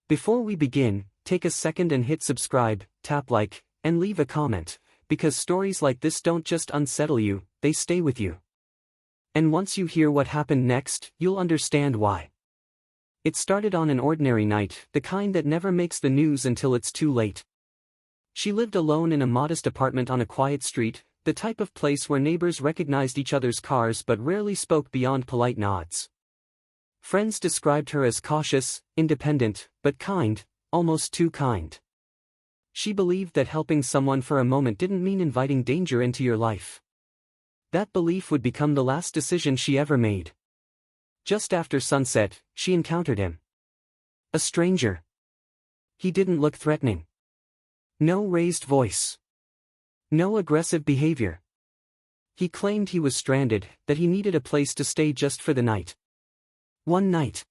Before we begin, take a second and hit subscribe, tap like, and leave a comment, because stories like this don't just unsettle you, they stay with you. And once you hear what happened next, you'll understand why. It started on an ordinary night, the kind that never makes the news until it's too late. She lived alone in a modest apartment on a quiet street, the type of place where neighbors recognized each other's cars but rarely spoke beyond polite nods. Friends described her as cautious, independent, but kind, almost too kind. She believed that helping someone for a moment didn't mean inviting danger into your life. That belief would become the last decision she ever made. Just after sunset, she encountered him. A stranger. He didn't look threatening. No raised voice. No aggressive behavior. He claimed he was stranded, that he needed a place to stay just for the night. One night.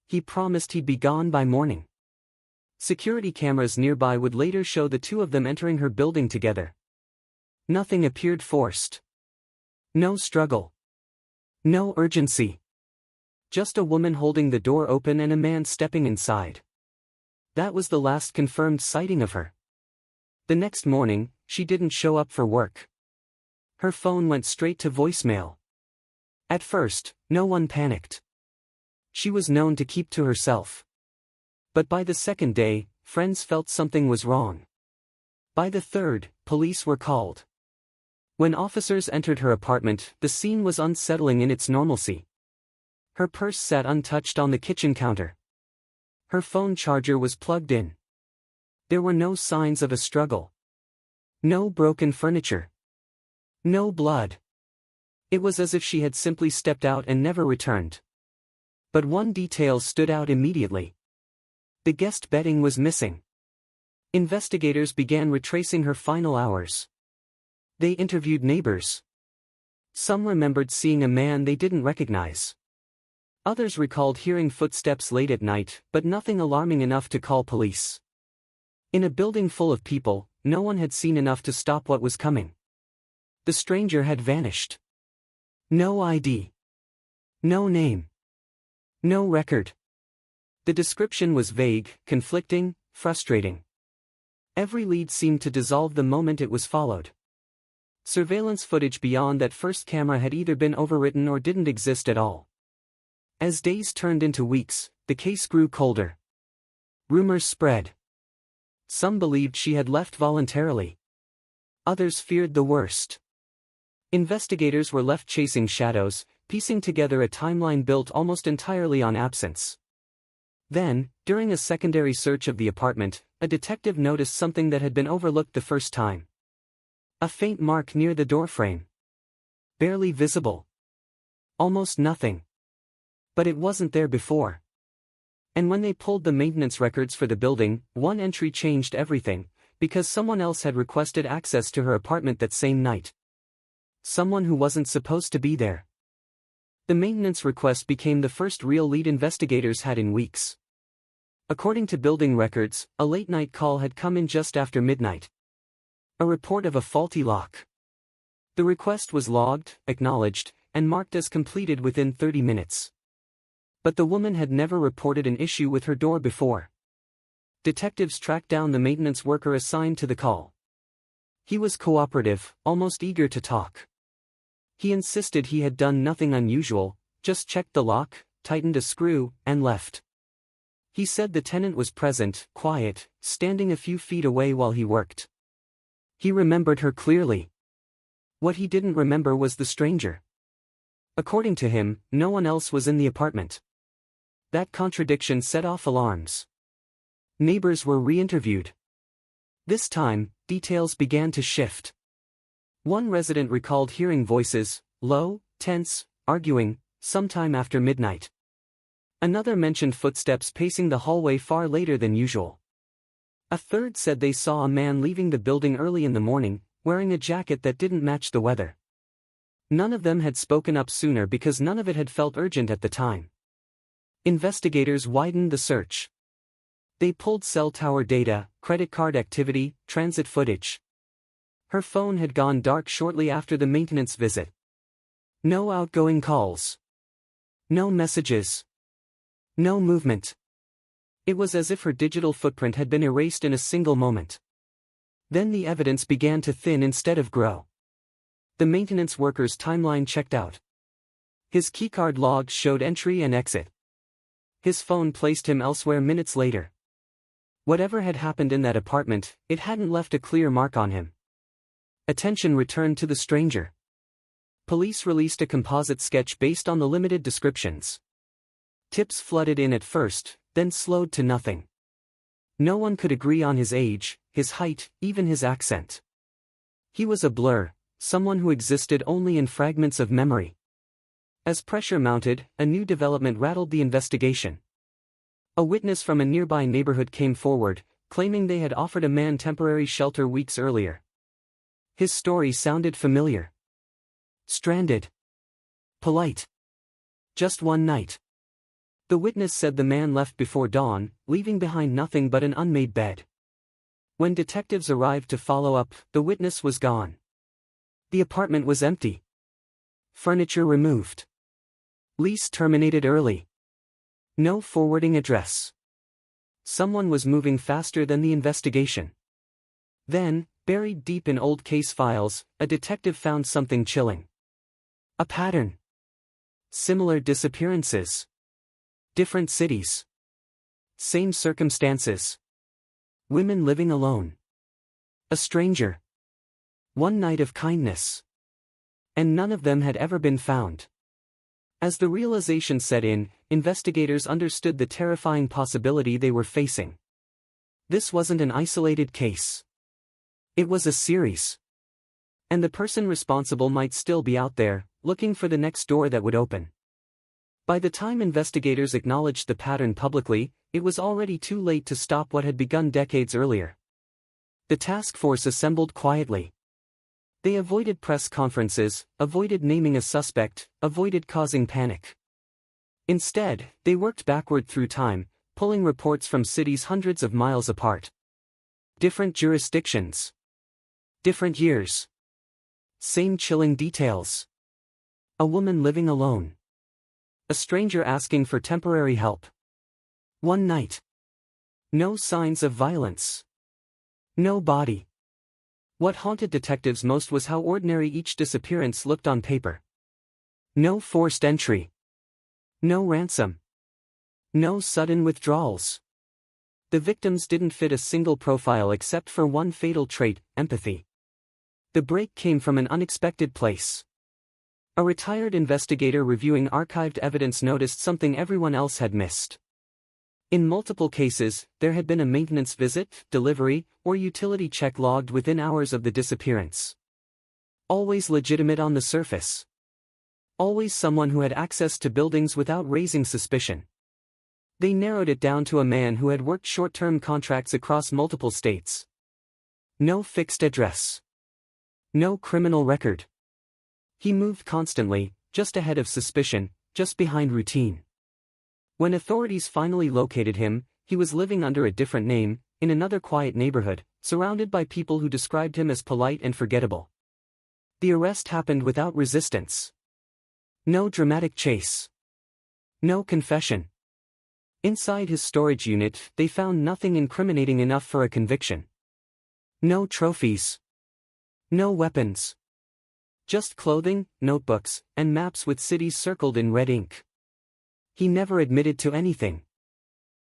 He promised he'd be gone by morning. Security cameras nearby would later show the two of them entering her building together. Nothing appeared forced. No struggle. No urgency. Just a woman holding the door open and a man stepping inside. That was the last confirmed sighting of her. The next morning, she didn't show up for work. Her phone went straight to voicemail. At first, no one panicked. She was known to keep to herself. But by the second day, friends felt something was wrong. By the third, police were called. When officers entered her apartment, the scene was unsettling in its normalcy. Her purse sat untouched on the kitchen counter. Her phone charger was plugged in. There were no signs of a struggle. No broken furniture. No blood. It was as if she had simply stepped out and never returned. But one detail stood out immediately. The guest bedding was missing. Investigators began retracing her final hours. They interviewed neighbors. Some remembered seeing a man they didn't recognize. Others recalled hearing footsteps late at night, but nothing alarming enough to call police. In a building full of people, no one had seen enough to stop what was coming. The stranger had vanished. No ID. No name. No record. The description was vague, conflicting, frustrating. Every lead seemed to dissolve the moment it was followed. Surveillance footage beyond that first camera had either been overwritten or didn't exist at all. As days turned into weeks, the case grew colder. Rumors spread. Some believed she had left voluntarily. Others feared the worst. Investigators were left chasing shadows, piecing together a timeline built almost entirely on absence. Then, during a secondary search of the apartment, a detective noticed something that had been overlooked the first time. A faint mark near the doorframe. Barely visible. Almost nothing. But it wasn't there before. And when they pulled the maintenance records for the building, one entry changed everything, because someone else had requested access to her apartment that same night. Someone who wasn't supposed to be there. The maintenance request became the first real lead investigators had in weeks. According to building records, a late-night call had come in just after midnight. A report of a faulty lock. The request was logged, acknowledged, and marked as completed within 30 minutes. But the woman had never reported an issue with her door before. Detectives tracked down the maintenance worker assigned to the call. He was cooperative, almost eager to talk. He insisted he had done nothing unusual, just checked the lock, tightened a screw, and left. He said the tenant was present, quiet, standing a few feet away while he worked. He remembered her clearly. What he didn't remember was the stranger. According to him, no one else was in the apartment. That contradiction set off alarms. Neighbors were re-interviewed. This time, details began to shift. One resident recalled hearing voices, low, tense, arguing, sometime after midnight. Another mentioned footsteps pacing the hallway far later than usual. A third said they saw a man leaving the building early in the morning, wearing a jacket that didn't match the weather. None of them had spoken up sooner because none of it had felt urgent at the time. Investigators widened the search. They pulled cell tower data, credit card activity, transit footage. Her phone had gone dark shortly after the maintenance visit. No outgoing calls. No messages. No movement. It was as if her digital footprint had been erased in a single moment. Then the evidence began to thin instead of grow. The maintenance worker's timeline checked out. His keycard logs showed entry and exit. His phone placed him elsewhere minutes later. Whatever had happened in that apartment, it hadn't left a clear mark on him. Attention returned to the stranger. Police released a composite sketch based on the limited descriptions. Tips flooded in at first, then slowed to nothing. No one could agree on his age, his height, even his accent. He was a blur, someone who existed only in fragments of memory. As pressure mounted, a new development rattled the investigation. A witness from a nearby neighborhood came forward, claiming they had offered a man temporary shelter weeks earlier. His story sounded familiar. Stranded. Polite. Just one night. The witness said the man left before dawn, leaving behind nothing but an unmade bed. When detectives arrived to follow up, the witness was gone. The apartment was empty. Furniture removed. Lease terminated early. No forwarding address. Someone was moving faster than the investigation. Then, buried deep in old case files, a detective found something chilling. A pattern. Similar disappearances. Different cities. Same circumstances. Women living alone. A stranger. One night of kindness. And none of them had ever been found. As the realization set in, investigators understood the terrifying possibility they were facing. This wasn't an isolated case. It was a series. And the person responsible might still be out there, looking for the next door that would open. By the time investigators acknowledged the pattern publicly, it was already too late to stop what had begun decades earlier. The task force assembled quietly. They avoided press conferences, avoided naming a suspect, avoided causing panic. Instead, they worked backward through time, pulling reports from cities hundreds of miles apart. Different jurisdictions. Different years. Same chilling details. A woman living alone. A stranger asking for temporary help. One night. No signs of violence. No body. What haunted detectives most was how ordinary each disappearance looked on paper. No forced entry. No ransom. No sudden withdrawals. The victims didn't fit a single profile except for one fatal trait, empathy. The break came from an unexpected place. A retired investigator reviewing archived evidence noticed something everyone else had missed. In multiple cases, there had been a maintenance visit, delivery, or utility check logged within hours of the disappearance. Always legitimate on the surface. Always someone who had access to buildings without raising suspicion. They narrowed it down to a man who had worked short-term contracts across multiple states. No fixed address. No criminal record. He moved constantly, just ahead of suspicion, just behind routine. When authorities finally located him, he was living under a different name, in another quiet neighborhood, surrounded by people who described him as polite and forgettable. The arrest happened without resistance. No dramatic chase. No confession. Inside his storage unit, they found nothing incriminating enough for a conviction. No trophies. No weapons. Just clothing, notebooks, and maps with cities circled in red ink. He never admitted to anything.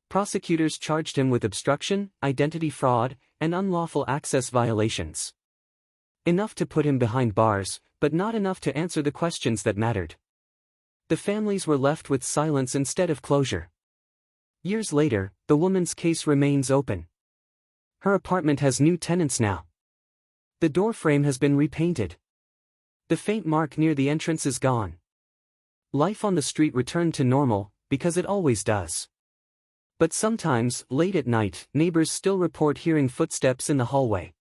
Prosecutors charged him with obstruction, identity fraud, and unlawful access violations. Enough to put him behind bars, but not enough to answer the questions that mattered. The families were left with silence instead of closure. Years later, the woman's case remains open. Her apartment has new tenants now. The door frame has been repainted. The faint mark near the entrance is gone. Life on the street returned to normal, because it always does. But sometimes, late at night, neighbors still report hearing footsteps in the hallway.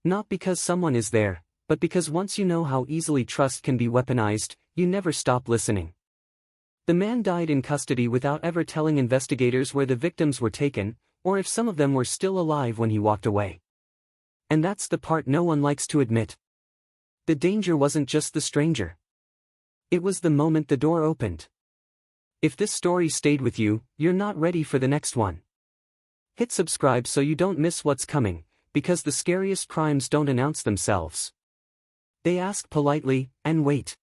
Not because someone is there, but because once you know how easily trust can be weaponized, you never stop listening. The man died in custody without ever telling investigators where the victims were taken, or if some of them were still alive when he walked away. And that's the part no one likes to admit. The danger wasn't just the stranger. It was the moment the door opened. If this story stayed with you, you're not ready for the next one. Hit subscribe so you don't miss what's coming, because the scariest crimes don't announce themselves. They ask politely, and wait.